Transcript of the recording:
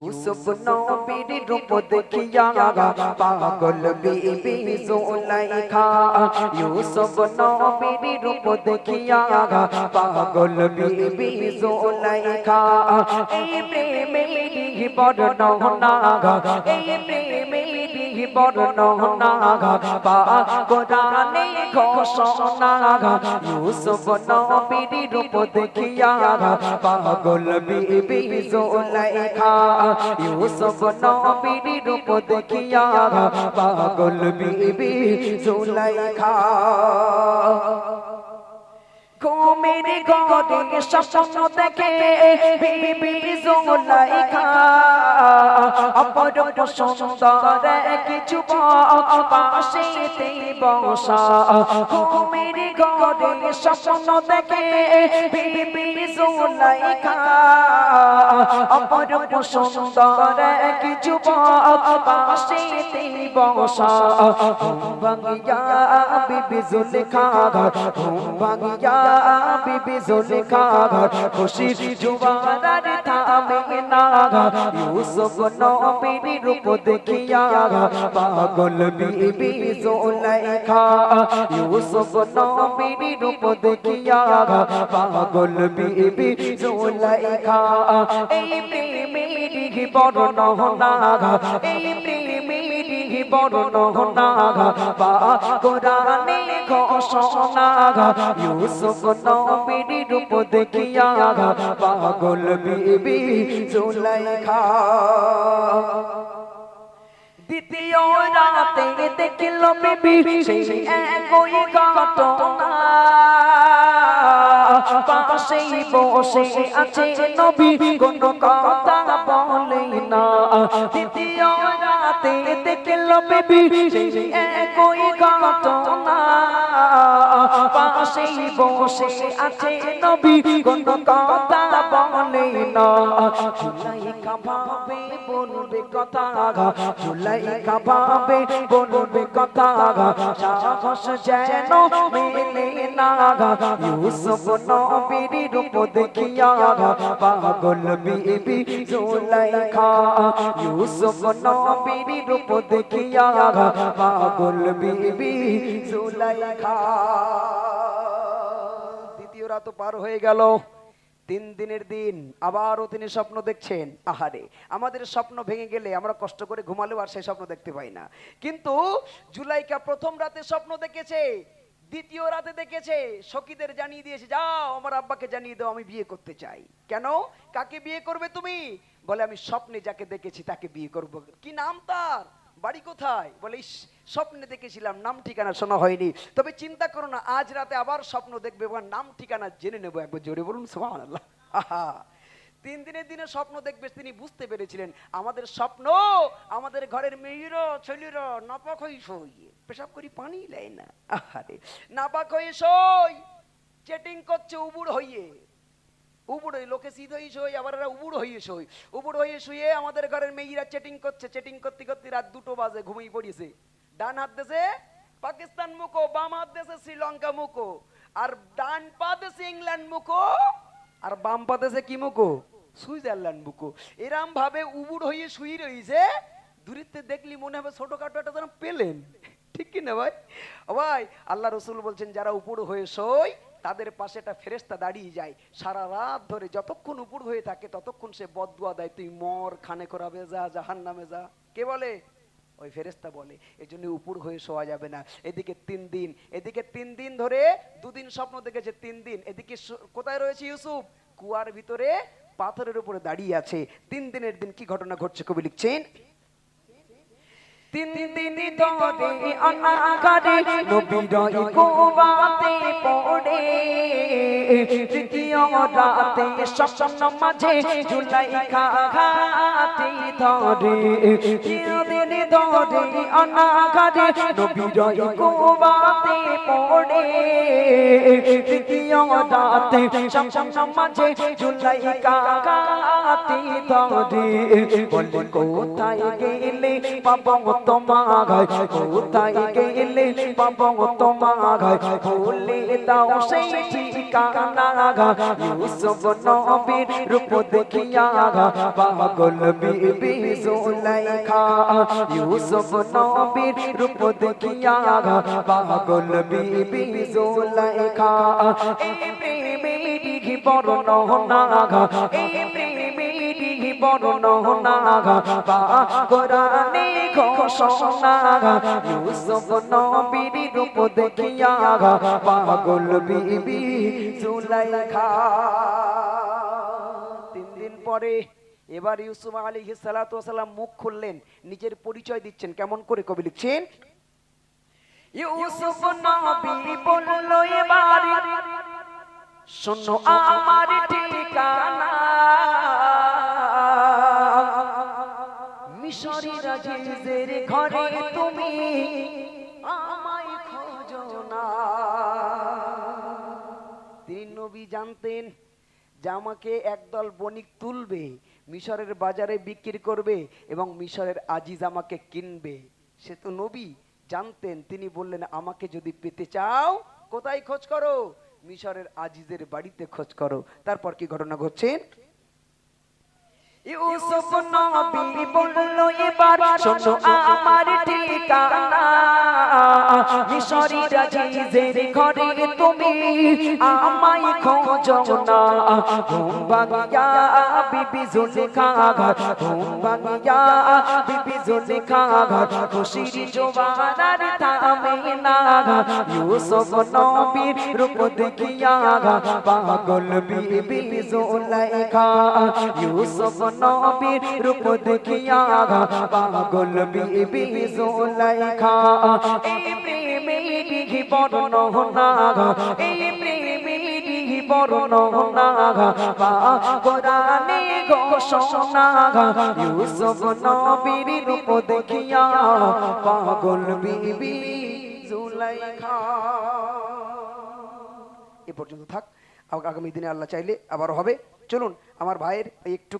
ইউসুফ নবীর রূপ দেখিয়া পাগল বিবি জুলাইখা ইউসুফ নবীর রূপ দেখিয়া পাগল বিবি জুলাইখা এই প্রেমেরই বর্ণনা এই প্রেমেরই বর্ণনা কোরআনে ঘোষণা ইউসুফ নবীর রূপ দেখিয়া পাগল বিবি জুলাইখা ইউসুফ নবীর রূপ দেখিয়া পাগল বিবি জুলাইখা ঘুমের ঘরে স্বপ্ন দেখে বিবি জুলাইখা অপরূপ সুন্দর কিছু পাশেতে বসা ঘুমের ঘরে স্বপ্ন দেখে বিবি জুলাইখা অপরূপ সুন্দর কিছু পাশেতে বসা ভাঙ্গিয়া বিবি জুলাইখা ভাঙ্গিয়া বিবি জুলাইখা খুশির জোয়ার থামে না ইউসুফ নবীর রূপ দেখিয়া পাগল বিবি জুলাইখা ইউসুফ নবীর রূপ দেখিয়া পাগল বিবি জুলাইখা এই প্রেমেরই বর্ণনা এই প্রেমেরই বর্ণনা কোরআনে ঘোষণা ইউসুফ নবীর রূপ দেখিয়া পাগল বিবি জুলাইখা দ্বিতীয় রাতে দেখিল বিবি সেই একই ঘটনা পাশেই বসে আছে নবী কোনো কথা বলে না দ্বিতীয় রাতে দেখিল বিবি সেই একই ঘটনা পাশেই বসে আছে নবী কোনো কথা বলে না জুলাইখা ভাবে বলবে কথা জুলাইখা ভাবে বলবে কথা সাহস যেন মেলে না ইউসুফ নবীর রূপ দেখিয়া পাগল বিবি জুলাইখা ইউসুফ নবীর রূপ দেখিয়া পাগল বিবি জুলাইখা দ্বিতীয় রাত পার হয়ে গেল তিন দিনের দিন আবারও তিনি স্বপ্ন দেখছেন আহারে আমাদের স্বপ্ন ভেঙে গেলে আমরা কষ্ট করে ঘুমালেও আর সেই স্বপ্ন দেখতে পাই না কিন্তু জুলাইখা প্রথম রাতে স্বপ্ন দেখেছে দ্বিতীয় রাতে দেখেছে সখীদের জানিয়ে দিয়েছে যাও আমার আব্বাকে জানিয়ে দাও আমি বিয়ে করতে চাই কেন কাকে বিয়ে করবে তুমি বলে আমি স্বপ্নে যাকে দেখেছি তাকে বিয়ে করব কি নাম তার বাড়ি কোথায় বলে স্বপ্নে দেখেছিলাম নাম ঠিকানা শোনা হয়নি তবে চিন্তা করো না আজ রাতে আবার স্বপ্ন দেখবে নাম ঠিকানা জেনে নেবো একবার জোরে বলুন সুবহানাল্লাহ আহা তিন দিনের দিনে স্বপ্ন দেখবে তিনি বুঝতে পেরেছিলেন আমাদের স্বপ্ন আমাদের ঘরের মেয়েরা ছেলেরা নাপাক হয়ে শোয় পেশাব করি পানি লেয় না আহারে নাপাক হয়ে শোয় চেটিং করছে উবুড় হইয়ে উবুড় লোকে সিধ হয়ে শোয় আবার এরা উবুড় হয়ে শোয় উবুড় হয়ে শুয়ে আমাদের ঘরের মেয়েরা চেটিং করছে চেটিং করতে করতে রাত 2টো বাজে ঘুমিয়ে পড়িয়েছে ডান হাত দেশে পাকিস্তান মুখো বাম হাত দেশে শ্রীলঙ্কা মুখো আর ডান পা দেশে ইংল্যান্ড মুখো আর বাম পা দেশে কি মুখো সুইজারল্যান্ড মুখো এরম ভাবে উবুড় হয়ে শুয়ে রয়েছে দূরিতে দেখলি মনে হবে ছোটখাটো একটা যেন পেলেন ঠিক কি না ভাই ভাই আল্লাহ রসুল বলছেন যারা উপুড় হয়ে শোয় তাদের পাশে একটা ফেরেশতা দাঁড়িয়ে যায় সারা রাত ধরে যতক্ষণ উপুড় হয়ে থাকে ততক্ষণ সে বদদুয়া দেয় তুই মর খানে করাবে যা জাহান্নামে যা কে বলে ওই ফেরেশতা বলে এজন্য উপুড় হয়ে শোয়া যাবে না এদিকে 3 দিন ধরে 2 দিন স্বপ্ন দেখেছে 3 দিন এদিকে কোথায় রয়েছে ইউসুফ কুয়ার ভিতরে পাথরের উপরে দাঁড়িয়ে আছে 3 দিনের দিন কি ঘটনা ঘটছে কবি লিখছেন 3 দিন ধরে অনাগারে নবীর কুয়াতে পড়ে তৃতীয় রাতে স্বপ্ন মাঝে জুলাইখা হাতে ধরে 3 দিন ধরে অনাগারে নবীর কুয়াতে পড়ে তৃতীয় রাতে স্বপ্ন মাঝে জুলাইখা হাতে ধরে বলে কোথায় গেলে পাবো তোমায়, কোথায় গেলে পাবো তোমায়, বলে দাও সেই ঠিকানা। ইউসুফ নবীর রূপ দেখিয়া পাগল বিবি জুলাইখা, ইউসুফ নবীর রূপ দেখিয়া পাগল বিবি জুলাইখা। এই প্রেমেরই বর্ণনা, এই প্রেমেরই বর্ণনা কোরআনে ঘোষণা। ইউসুফ নবীর রূপ দেখিয়া পাগল বিবি জুলাইখা। 3 দিন পরে এবার ইউসুফ আলাইহিস সালাতু ওয়াস সালাম মুখ খুললেন, নিজের পরিচয় দিচ্ছেন। কেমন করে কবি লিখছেন? ইউসুফ নবী বলল এবার শোনো আমার ঠিকানা, মিশরি রাজের ঘরে তুমি আমায় খোঁজো না। তিনি নবী জানতেন যে আমাকে একদল বণিক তুলবে, মিশরের বাজারে বিক্রি করবে এবং মিশরের আজিজ আমাকে কিনবে। সে তো নবী জানতেন। তিনি বললেন আমাকে যদি পেতে চাও কোথায় খোঁজ করো? মিশরের আজিজের বাড়িতে খোঁজ করো। তারপর কি ঘটনা ঘটছে? ইউসুফ নবী বলল এবার শোনো আমার ঠিকানা, মিশরি রাজের ঘরে তুমি আমায় খোঁজো না। ঘুম ভাঙিয়া বিবি জুলেখা, ঘুম ভাঙিয়া বিবি জুলেখা খুশির জোয়ার থামে না। ইউসুফ নবীর রূপ দেখিয়া পাগল বিবি জুলেখা, ইউসুফ নবীর রূপ দেখিয়া পাগল বিবি জুলাইখা। এই প্রেমেরই বর্ণনা, এই প্রেমেরই বর্ণনা কোরআনে ঘোষণা। ইউসুফ নবীর রূপ দেখিয়া পাগল বিবি জুলাইখা। এ পর্যন্ত থাক, আগামী দিনে আল্লাহ চাইলে আবার হবে। চলুন আমার ভাইয়ের একটু